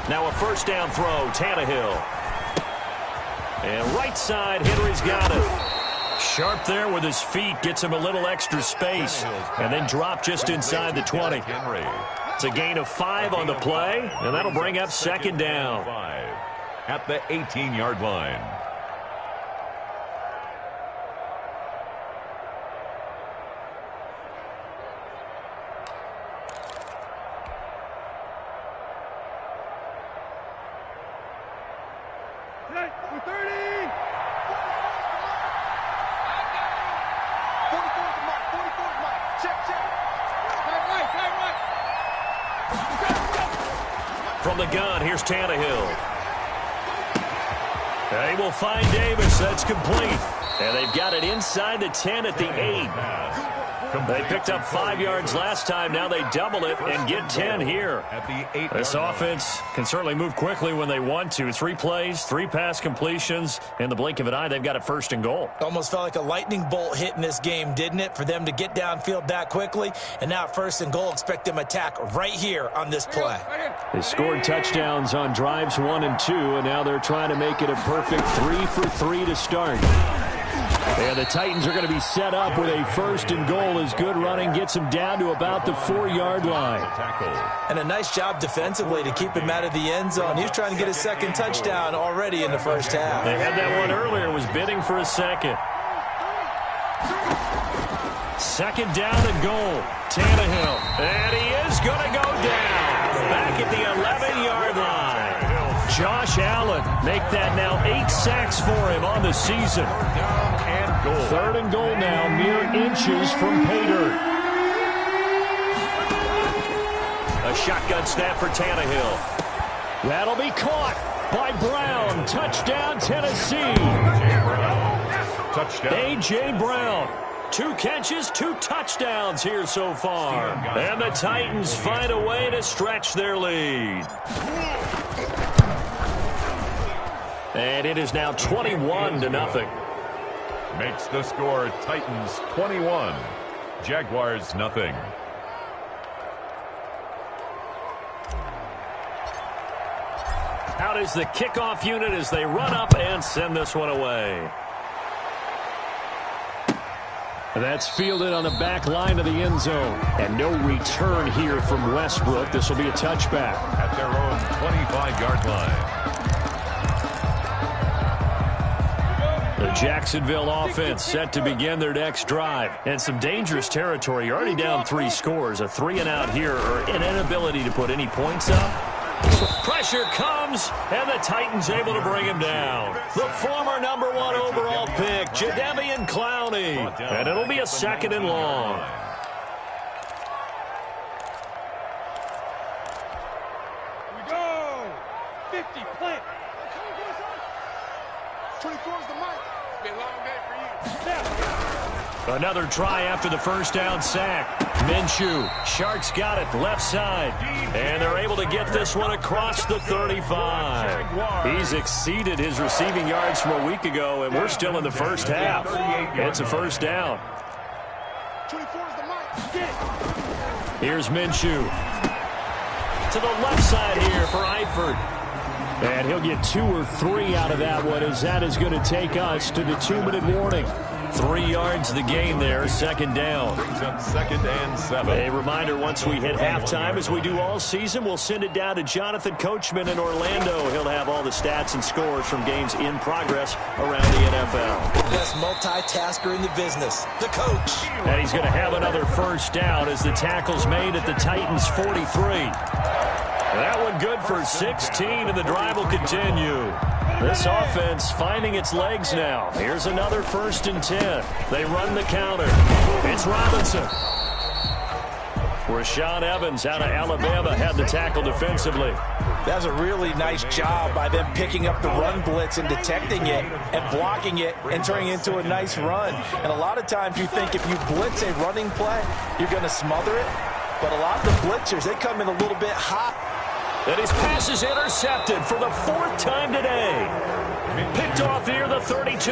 Now a first down throw, Tannehill. And right side, Henry's got it. Sharp there with his feet, gets him a little extra space, and then drop just inside the 20. It's a gain of 5 on the play, and that'll bring up second down. At the 18-yard line. From the gun, here's Tannehill. They will find Davis. That's complete. And they've got it inside the 10 at the 8. They picked up 5 yards last time. Now they double it and get 10 here. This offense can certainly move quickly when they want to. 3 plays, 3 pass completions. In the blink of an eye, they've got it first and goal. Almost felt like a lightning bolt hit in this game, didn't it? For them to get downfield that quickly. And now first and goal, expect them to attack right here on this play. They scored touchdowns on drives 1 and 2, and now they're trying to make it a perfect 3 for 3 to start. And the Titans are going to be set up with a first and goal as good running gets them down to about the 4-yard line. And a nice job defensively to keep him out of the end zone. He was trying to get his second touchdown already in the first half. They had that one earlier, was bidding for a second. Second down and goal. Tannehill. And he is going to go down. Back at the 11-yard line. Josh Allen make that now 8 sacks for him on the season. Third and goal now, mere inches from pay dirt. A shotgun snap for Tannehill. That'll be caught by Brown. Touchdown, Tennessee. Touchdown. A.J. Brown. 2 catches, 2 touchdowns here so far. And the Titans find a way to stretch their lead. And it is now 21-0. Makes the score Titans 21, Jaguars nothing. Out is the kickoff unit as they run up and send this one away. That's fielded on the back line of the end zone. And no return here from Westbrook. This will be a touchback. At their own 25-yard line. The Jacksonville offense set to begin their next drive. And some dangerous territory. You're already down 3 scores. A 3-and-out here or an inability to put any points up. Pressure comes, and the Titans able to bring him down. The former #1 overall pick, Jadeveon Clowney. And it'll be a 2nd and long. Here we go. 50, plant. 24 is the mic. It's been a long day for you. Another try after the first down sack. Minshew, Sharks got it, left side. And they're able to get this one across the 35. He's exceeded his receiving yards from a week ago, and we're still in the first half. It's a first down. 24 is the mic. Here's Minshew. To the left side here for Eifert. And he'll get 2 or 3 out of that one, as that is going to take us to the 2-minute warning. 3 yards the gain there, 2nd down. Brings up 2nd and 7. A reminder, once we hit halftime, as we do all season, we'll send it down to Jonathan Coachman in Orlando. He'll have all the stats and scores from games in progress around the NFL. The best multitasker in the business, the coach. And he's going to have another first down as the tackle's made at the Titans' 43. That one good for 16, and the drive will continue. This offense finding its legs now. Here's another 1st and 10. They run the counter. It's Robinson. Rashaan Evans out of Alabama had the tackle defensively. That was a really nice job by them picking up the run blitz and detecting it and blocking it and turning it into a nice run. And a lot of times you think if you blitz a running play, you're going to smother it. But a lot of the blitzers, they come in a little bit hot. And his pass is intercepted for the 4th time today. Picked off near the 32.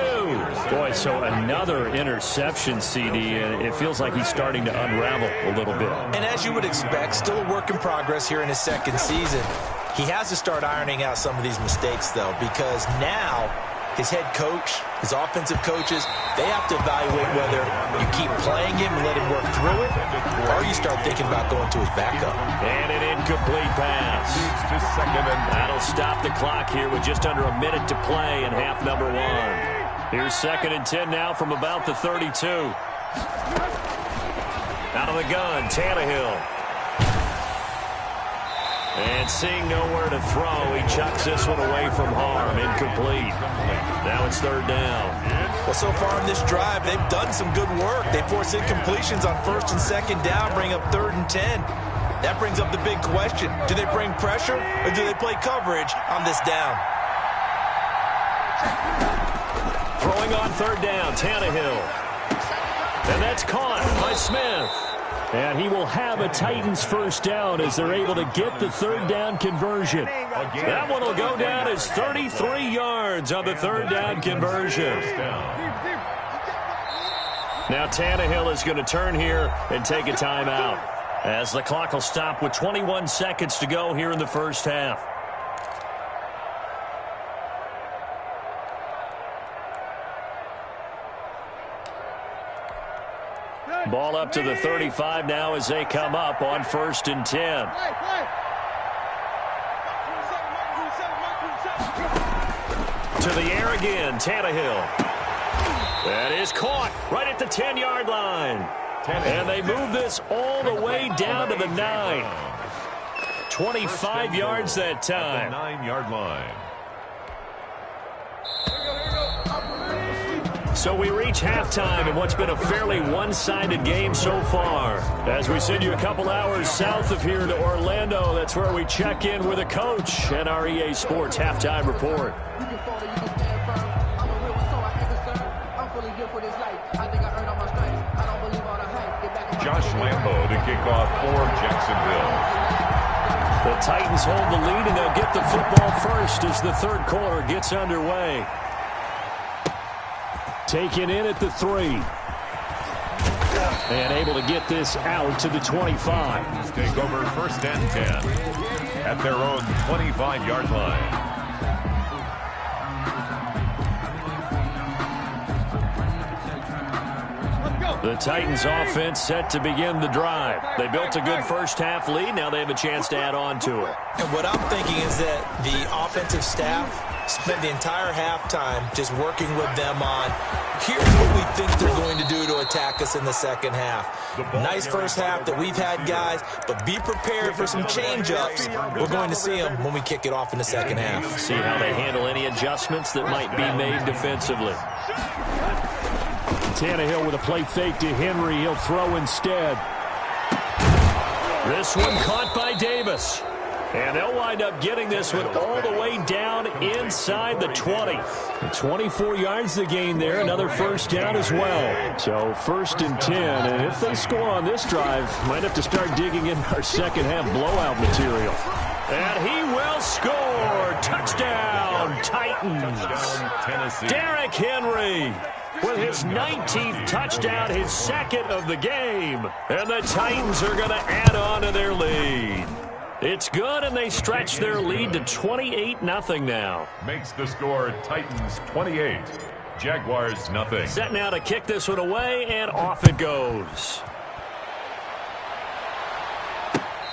Boy, so another interception, CD, and it feels like he's starting to unravel a little bit. And as you would expect, still a work in progress here in his 2nd season. He has to start ironing out some of these mistakes, though, because now his head coach, his offensive coaches, they have to evaluate whether you keep playing him and let him work through it, or you start thinking about going to his backup. And an incomplete pass. That'll stop the clock here with just under a minute to play in half number 1. Here's 2nd and 10 now from about the 32. Out of the gun, Tannehill. And seeing nowhere to throw, he chucks this one away from harm. Incomplete. Now it's 3rd down. Well, so far in this drive, they've done some good work. They force incompletions on 1st and 2nd down, bring up 3rd and 10. That brings up the big question. Do they bring pressure, or do they play coverage on this down? Throwing on 3rd down, Tannehill. And that's caught by Smith. And he will have a Titans 1st down as they're able to get the 3rd down conversion. That one will go down as 33 yards on the 3rd down conversion. Now Tannehill is going to turn here and take a timeout, as the clock will stop with 21 seconds to go here in the 1st half. Ball up to the 35 now as they come up on 1st and 10. To the air again, Tannehill. That is caught right at the 10-yard line. And they move this all the way down to the 9. 25 yards that time. 9-yard line. So we reach halftime in what's been a fairly one-sided game so far. As we send you a couple hours south of here to Orlando, that's where we check in with a coach and our EA Sports halftime report. Josh Lambo to kick off for Jacksonville. The Titans hold the lead, and they'll get the football first as the 3rd quarter gets underway. Taken in at the 3. And able to get this out to the 25. Take over 1st and 10 at their own 25-yard line. The Titans offense set to begin the drive. They built a good 1st half lead. Now they have a chance to add on to it. And what I'm thinking is that the offensive staff spent the entire halftime just working with them on, here's what we think they're going to do to attack us in the 2nd half. Nice 1st half that we've had, guys, but be prepared for some change-ups. We're going to see them when we kick it off in the 2nd half. See how they handle any adjustments that might be made defensively. Tannehill with a play fake to Henry. He'll throw instead. This one caught by Davis. And they'll wind up getting this one all the way down inside the 20. 24 yards to gain there. Another 1st down as well. So 1st and 10. And if they score on this drive, might have to start digging in our 2nd half blowout material. And he will score. Touchdown, Titans. Tennessee. Derrick Henry with his 19th touchdown, his 2nd of the game. And the Titans are going to add on to their lead. It's good, and they stretch their lead to 28-0 now. Makes the score Titans 28, Jaguars nothing. Set now to kick this one away, and off it goes.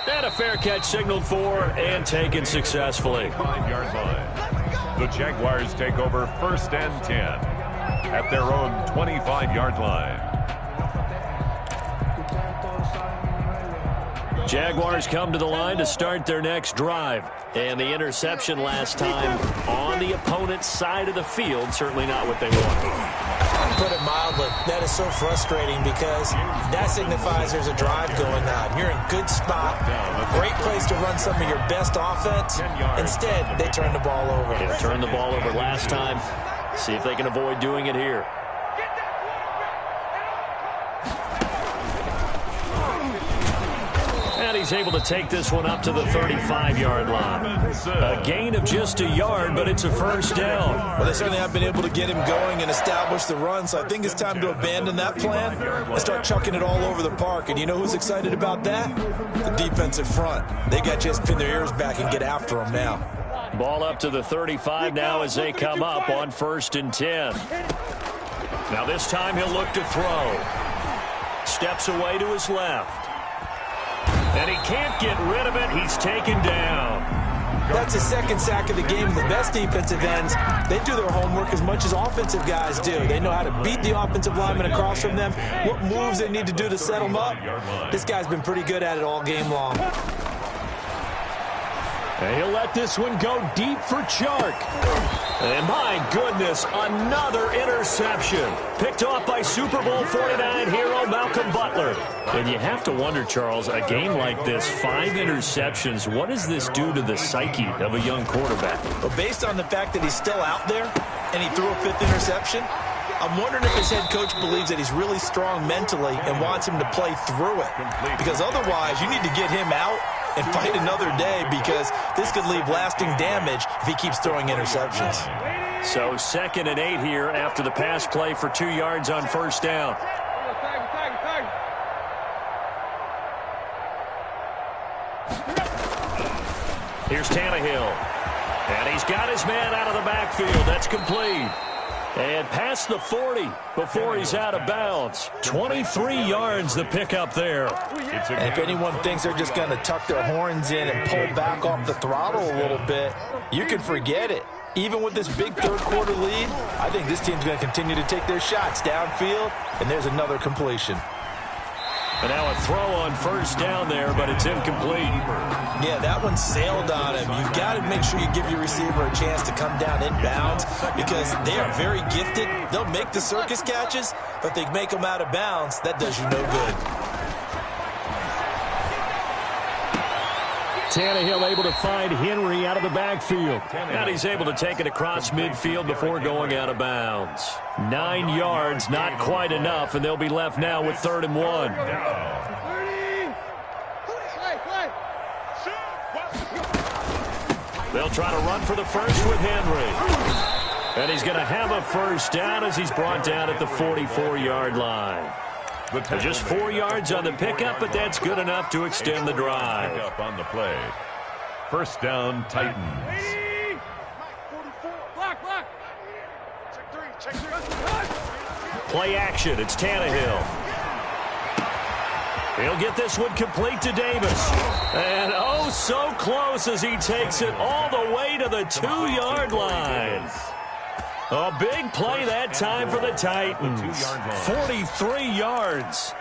And a fair catch signaled for and taken successfully. 5-yard line. The Jaguars take over 1st and 10 at their own 25-yard line. Jaguars come to the line to start their next drive. And the interception last time on the opponent's side of the field, certainly not what they wanted. Put it mildly, that is so frustrating because that signifies there's a drive going on. You're in good spot, great place to run some of your best offense. Instead, they turn the ball over. They turned the ball over last time. See if they can avoid doing it here. he's able to take this one up to the 35-yard line. A gain of just a yard, but it's a first down. Well, they certainly have been able to get him going and establish the run, so I think it's time to abandon that plan and start chucking it all over the park. And you know who's excited about that? The defensive front. They got to just pin their ears back and get after him now. Ball up to the 35 now as they come up on 1st and 10. Now this time he'll look to throw. Steps away to his left. And he can't get rid of it. He's taken down. That's his second sack of the game. The best defensive ends, they do their homework as much as offensive guys do. They know how to beat the offensive lineman across from them, what moves they need to do to set them up. This guy's been pretty good at it all game long. And he'll let this one go deep for Chark. And my goodness, another interception. Picked off by Super Bowl 49 hero Malcolm Butler. And you have to wonder, Charles, a game like this, 5 interceptions, what does this do to the psyche of a young quarterback? Well, based on the fact that he's still out there and he threw a 5th interception, I'm wondering if his head coach believes that he's really strong mentally and wants him to play through it. Because otherwise, you need to get him out and fight another day, because this could leave lasting damage if he keeps throwing interceptions. So 2nd and 8 here after the pass play for 2 yards on 1st down. Here's Tannehill. And he's got his man out of the backfield. That's complete. And past the 40 before he's out of bounds. 23 yards the pickup there. And if anyone thinks they're just going to tuck their horns in and pull back off the throttle a little bit, you can forget it. Even with this big third-quarter lead, I think this team's going to continue to take their shots downfield, and there's another completion. And now a throw on 1st down there, but it's incomplete. Yeah, that one sailed on him. You've got to make sure you give your receiver a chance to come down inbounds, because they are very gifted. They'll make the circus catches, but they make them out of bounds. That does you no good. Tannehill able to find Henry out of the backfield. And he's able to take it across midfield before going out of bounds. 9 yards, not quite enough, and they'll be left now with 3rd and 1. They'll try to run for the first with Henry. And he's going to have a first down as he's brought down at the 44-yard line. Just 4 yards on the pickup, but that's good enough to extend the drive. Up on the play. 1st down, Titans. Play action. It's Tannehill. He'll get this one complete to Davis. And oh, so close as he takes it all the way to the 2-yard line. A big play that time for the Titans. 43 yards.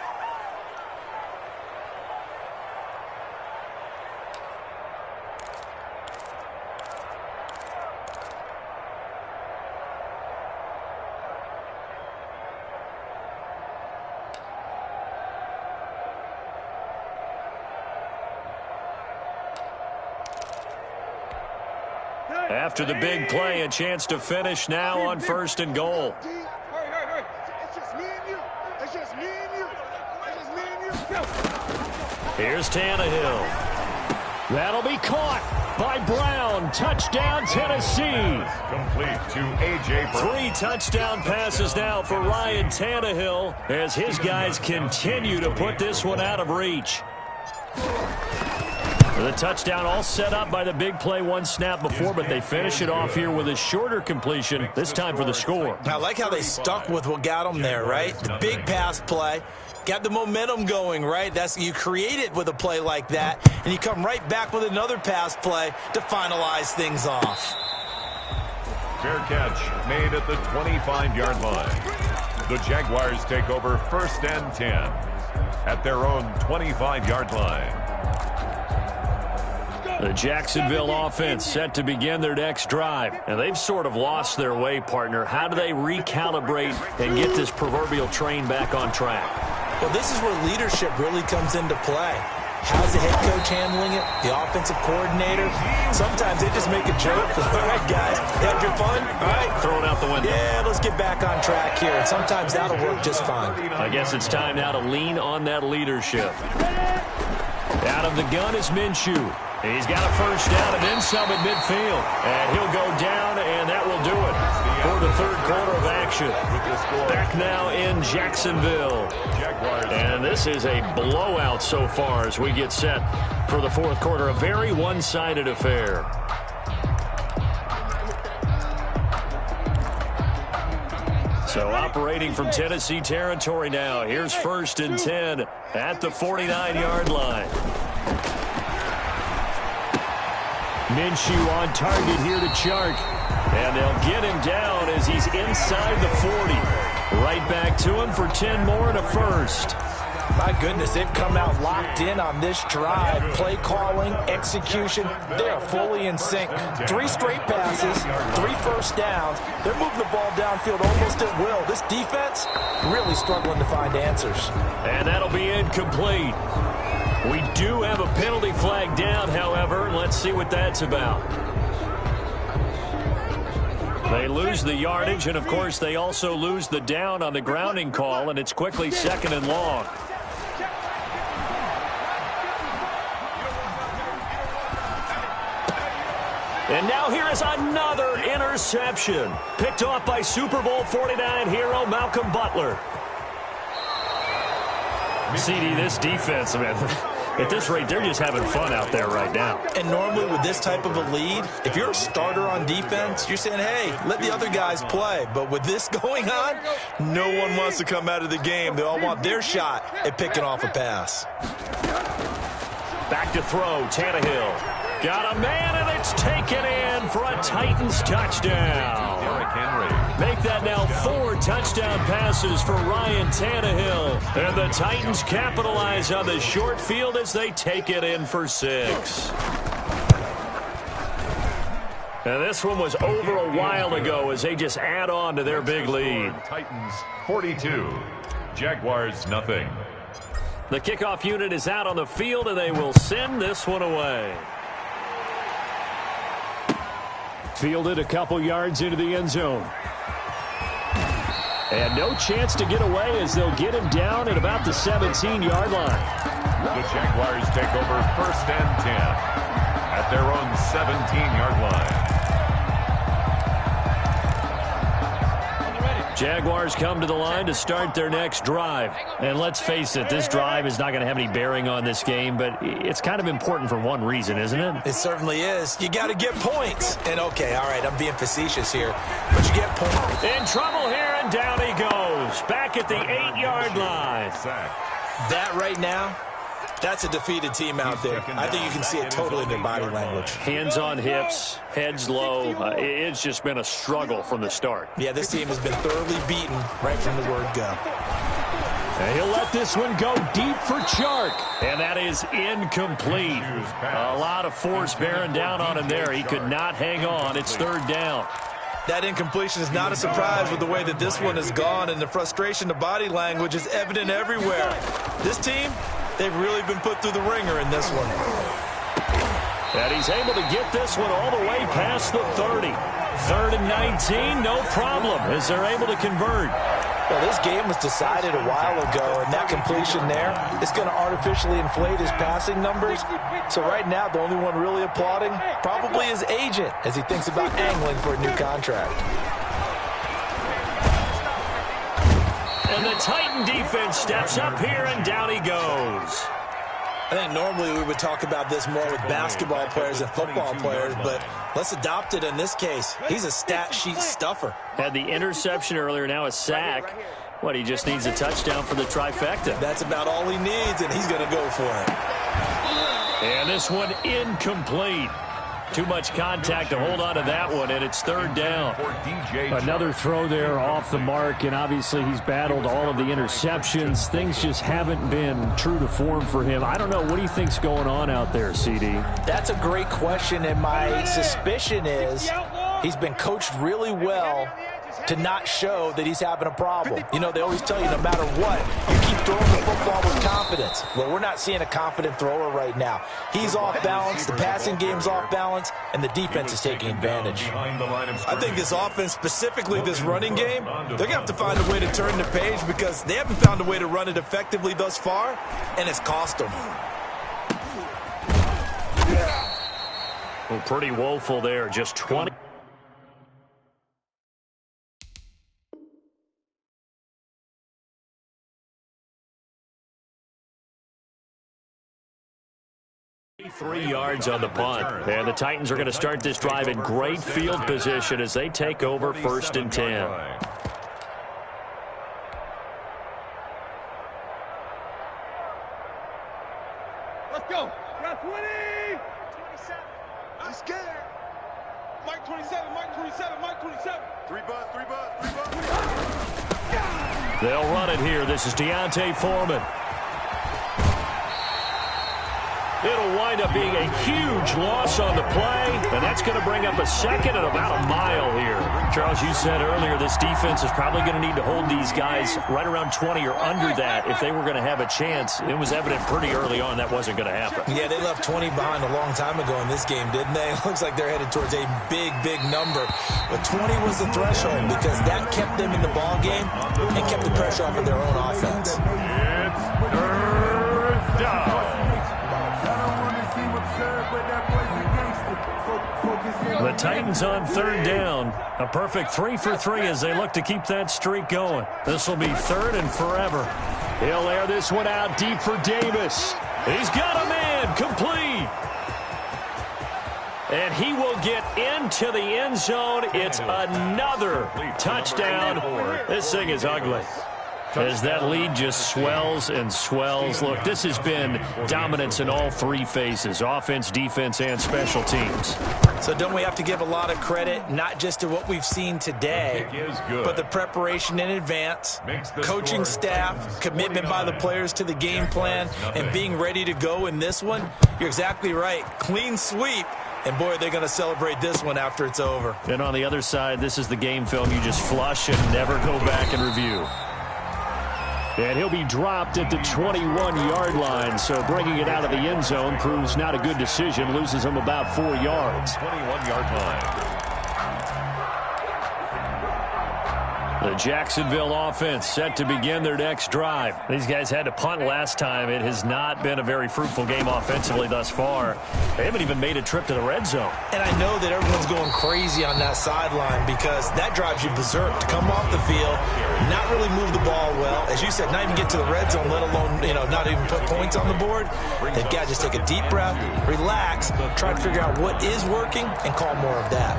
After the big play, a chance to finish now on 1st and goal. Here's Tannehill. That'll be caught by Brown. Touchdown, Tennessee. Complete to A.J. Brown. 3 touchdown passes now for Ryan Tannehill as his guys continue to put this one out of reach. The touchdown all set up by the big play 1 snap before, but they finish it off here with a shorter completion, this time for the score. I like how they stuck with what got them there, right? The big pass play. Got the momentum going, right? You create it with a play like that, and you come right back with another pass play to finalize things off. Fair catch made at the 25-yard line. The Jaguars take over 1st and 10 at their own 25-yard line. The Jacksonville offense set to begin their next drive. And they've sort of lost their way, partner. How do they recalibrate and get this proverbial train back on track? Well, this is where leadership really comes into play. How's the head coach handling it? The offensive coordinator? Sometimes they just make a joke. All right, guys, had your fun? All right. Throw it out the window. Yeah, let's get back on track here. And sometimes that'll work just fine. I guess it's time now to lean on that leadership. Out of the gun is Minshew. He's got a first down and then some at midfield. And he'll go down, and that will do it for the third quarter of action. Back now in Jacksonville. And this is a blowout so far as we get set for the fourth quarter. A very one-sided affair. So operating from Tennessee territory now. Here's 1st and 10 at the 49-yard line. Minshew on target here to Chark. And they'll get him down as he's inside the 40. Right back to him for 10 more and a first. My goodness, they've come out locked in on this drive. Play calling, execution, they are fully in sync. 3 straight passes, 3 first downs. They're moving the ball downfield almost at will. This defense really struggling to find answers. And that'll be incomplete. We do have a penalty flag down, however. Let's see what that's about. They lose the yardage, and, of course, they also lose the down on the grounding call, and it's quickly 2nd and long. And now here is another interception. Picked off by Super Bowl 49 hero Malcolm Butler. CD, this defense, man, at this rate, they're just having fun out there right now. And normally with this type of a lead, if you're a starter on defense, you're saying, hey, let the other guys play. But with this going on, no one wants to come out of the game. They all want their shot at picking off a pass. Back to throw, Tannehill. Got a man, and it's taken in for a Titans touchdown. Make that now 4 touchdown passes for Ryan Tannehill. And the Titans capitalize on the short field as they take it in for 6. And this one was over a while ago as they just add on to their big lead. Titans 42, Jaguars nothing. The kickoff unit is out on the field, and they will send this one away. Fielded a couple yards into the end zone. And no chance to get away as they'll get him down at about the 17-yard line. The Jaguars take over 1st and 10 at their own 17-yard line. Jaguars come to the line to start their next drive. And let's face it, this drive is not going to have any bearing on this game, but it's kind of important for one reason, isn't it? It certainly is. You got to get points. And, okay, all right, I'm being facetious here, but you get points. In trouble here, and down he goes. Back at the 8-yard line. That right now, that's a defeated team out there. I think you can see it totally in their body language. Hands on hips, heads low. It's just been a struggle from the start. Yeah, this team has been thoroughly beaten right from the word go. And he'll let this one go deep for Chark. And that is incomplete. A lot of force bearing down on him there. He could not hang on. It's 3rd down. That incompletion is not a surprise with the way that this one has gone, and the frustration, the body language is evident everywhere. This team, they've really been put through the ringer in this one. And he's able to get this one all the way past the 30. 3rd and 19, no problem, as they're able to convert. Well, this game was decided a while ago, and that completion there is going to artificially inflate his passing numbers. So right now, the only one really applauding probably his agent as he thinks about angling for a new contract. And the Titan defense steps up here, and down he goes. I think normally we would talk about this more with basketball players and football players, but let's adopt it in this case. He's a stat sheet stuffer. Had the interception earlier, now a sack. What, he just needs a touchdown for the trifecta. That's about all he needs, and he's going to go for it. And this one incomplete. Too much contact to hold on to that one, and it's 3rd down. Another throw there off the mark, and obviously he's battled all of the interceptions. Things just haven't been true to form for him. I don't know. What do you think's going on out there, CD? That's a great question, and my suspicion is he's been coached really well to not show that he's having a problem. You know, they always tell you no matter what, you keep throwing the football with confidence. Well, we're not seeing a confident thrower right now. He's off balance, the passing game's off balance, and the defense is taking advantage. I think this offense, specifically this running game, they're going to have to find a way to turn the page because they haven't found a way to run it effectively thus far, and it's cost them. Well, pretty woeful there. Just 20. Three yards on the punt. And the Titans are going to start this drive in great field position as they take over 1st and 10. Let's go. Got 20. 27. I'm scared. Mike 27, Mike 27, Mike 27. 3 bus, 3 bus, 3 bus. They'll run it here. This is Deontay Foreman. It'll wind up being a huge loss on the play, and that's going to bring up a second and about a mile here. Charles, you said earlier this defense is probably going to need to hold these guys right around 20 or under that if they were going to have a chance. It was evident pretty early on that wasn't going to happen. Yeah, they left 20 behind a long time ago in this game, didn't they? It looks like they're headed towards a big, big number. But 20 was the threshold because that kept them in the ball game and kept the pressure off of their own offense. It's third down. The Titans on 3rd down. A perfect 3 for 3 as they look to keep that streak going. This will be 3rd and forever. He'll air this one out deep for Davis. He's got a man complete. And he will get into the end zone. It's another touchdown. This thing is ugly. As that lead just swells and swells. Look, this has been dominance in all 3 phases, offense, defense, and special teams. So don't we have to give a lot of credit, not just to what we've seen today, but the preparation in advance, coaching staff, commitment by the players to the game plan, and being ready to go in this one? You're exactly right. Clean sweep. And, boy, they're going to celebrate this one after it's over. And on the other side, this is the game film you just flush and never go back and review. And he'll be dropped at the 21-yard line, so bringing it out of the end zone proves not a good decision, loses him about 4 yards. 21-yard line. The Jacksonville offense set to begin their next drive. These guys had to punt last time. It has not been a very fruitful game offensively thus far. They haven't even made a trip to the red zone. And I know that everyone's going crazy on that sideline because that drives you berserk to come off the field, not really move the ball well. As you said, not even get to the red zone, let alone, not even put points on the board. They've got to just take a deep breath, relax, try to figure out what is working, and call more of that.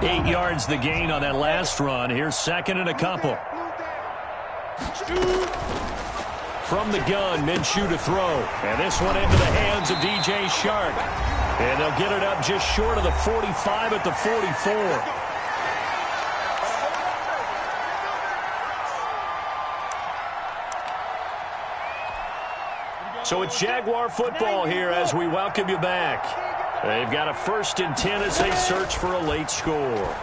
8 yards the gain on that last run. Here's 2nd and a couple. From the gun, Minshew to throw. And this one into the hands of DJ Shark. And they'll get it up just short of the 45 at the 44. So it's Jaguar football here as we welcome you back. They've got a 1st and 10 as they search for a late score.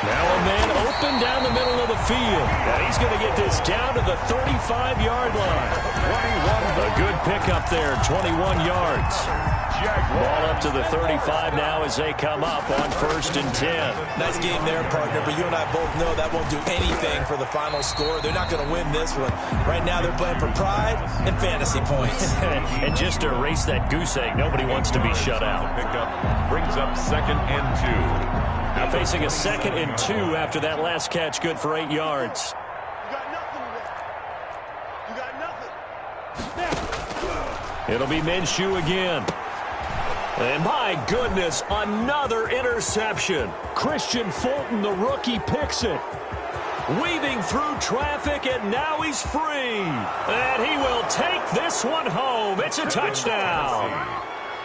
Now a man open down the middle of the field. And he's going to get this down to the 35-yard line. A good pickup there, 21 yards. Ball up to the 35 now as they come up on 1st and 10. Nice game there, partner, but you and I both know that won't do anything for the final score. They're not going to win this one. Right now they're playing for pride and fantasy points. And just to erase that goose egg, nobody wants to be shut out. Pickup brings up 2nd and 2. Now facing a 2nd and 2 after that last catch, good for 8 yards. You got nothing today. You got nothing. It'll be Minshew again. And my goodness, another interception. Christian Fulton, the rookie, picks it. Weaving through traffic, and now he's free. And he will take this one home. It's a touchdown.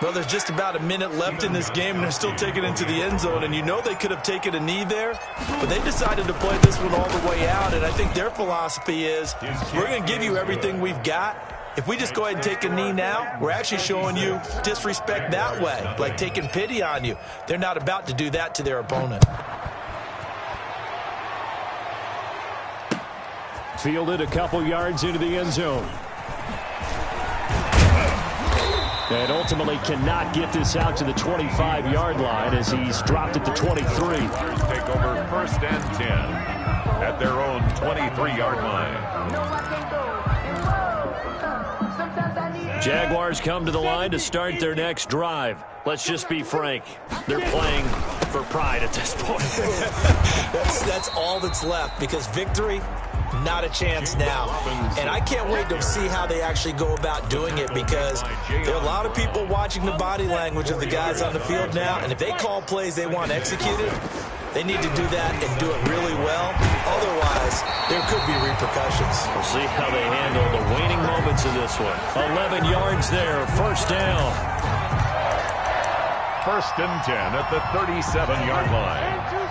Well, there's just about a minute left in this game, and they're still taking it into the end zone. And you know they could have taken a knee there, but they decided to play this one all the way out. And I think their philosophy is, we're going to give you everything we've got. If we just go ahead and take a knee now, we're actually showing you disrespect that way, like taking pity on you. They're not about to do that to their opponent. Fielded a couple yards into the end zone. And ultimately cannot get this out to the 25-yard line as he's dropped at the 23. Take over 1st and 10 at their own 23-yard line. No, I can't go. Sometimes I Jaguars come to the line to start their next drive. Let's just be frank. They're playing for pride at this point. That's all that's left, because victory, not a chance now. And I can't wait to see how they actually go about doing it, because there are a lot of people watching the body language of the guys on the field now, and if they call plays they want executed, they need to do that and do it really well. Otherwise, there could be repercussions. We'll see how they handle the waning moments of this one. 11 yards there, first down. First and 10 at the 37-yard line.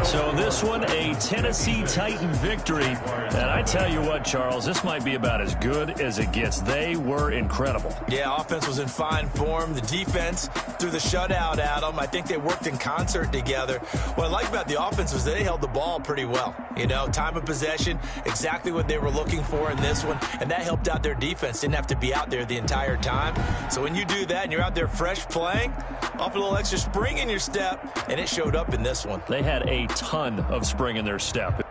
So this one, a Tennessee Titan victory. And I tell you what, Charles, this might be about as good as it gets. They were incredible. Yeah, offense was in fine form. The defense threw the shutout at them. I think they worked in concert together. What I like about the offense was they held the ball pretty well. You know, time of possession, exactly what they were looking for in this one. And that helped out their defense. Didn't have to be out there the entire time. So when you do that and you're out there fresh playing, off a little extra spring in your step, and it showed up in this one. They had a ton of spring in their step.